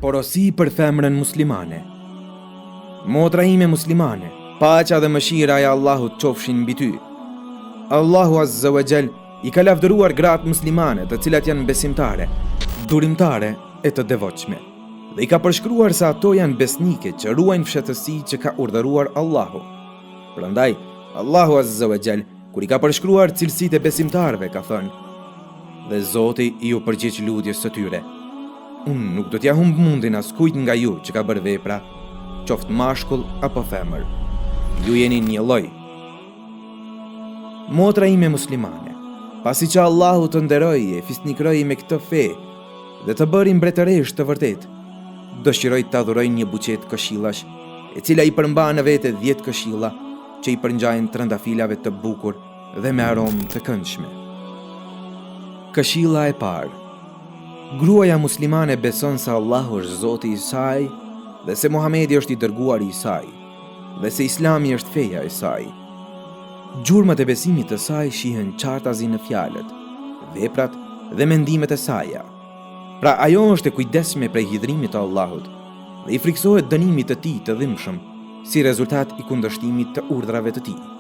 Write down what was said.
Porosi për femrën muslimane. Motra ime muslimane, paqja dhe mëshira e Allahut qofshin mbi ty. Allahu Azza wa Jall i ka lavdëruar gratë muslimane të cilat janë besimtare, durimtare e të devotshme, dhe i ka përshkruar se ato janë besnike që ruajnë fshatësi që ka urdhëruar Allahu. Prandaj, Allahu Azza wa Jall, kur i ka përshkruar cilësitë e besimtarëve, ka thënë: "Dhe Zoti i u përgjigj lutjes së tyre. Unë nuk do t'ja humb mundin askujt nga ju që ka bërë vepra, qoftë mashkull apo femër. Ju jeni një lloj." Motra ime muslimane, pasi që Allahu të nderoi e fisnikroi me këtë fe dhe të bëri mbretëresh të vërtet, dëshiroj të adhuroj një buqet këshillash, e cila i përmban në vete 10 këshilla që i përngjajnë trëndafilave të bukur dhe me aromë të këndshme. Këshilla e parë. Gruaja muslimane beson se Allahu është Zoti i saj dhe se Muhamedi është i dërguari i saj dhe se Islami është feja e saj. Gjurmët e besimit të saj shihen qartazi në fjalët, veprat dhe mendimet e saj. Pra ajo është e kujdesshme prej hidhrimit të Allahut dhe i friksohet dënimit të tij të dhimbshëm si rezultat i kundërshtimit të urdhrave të tij.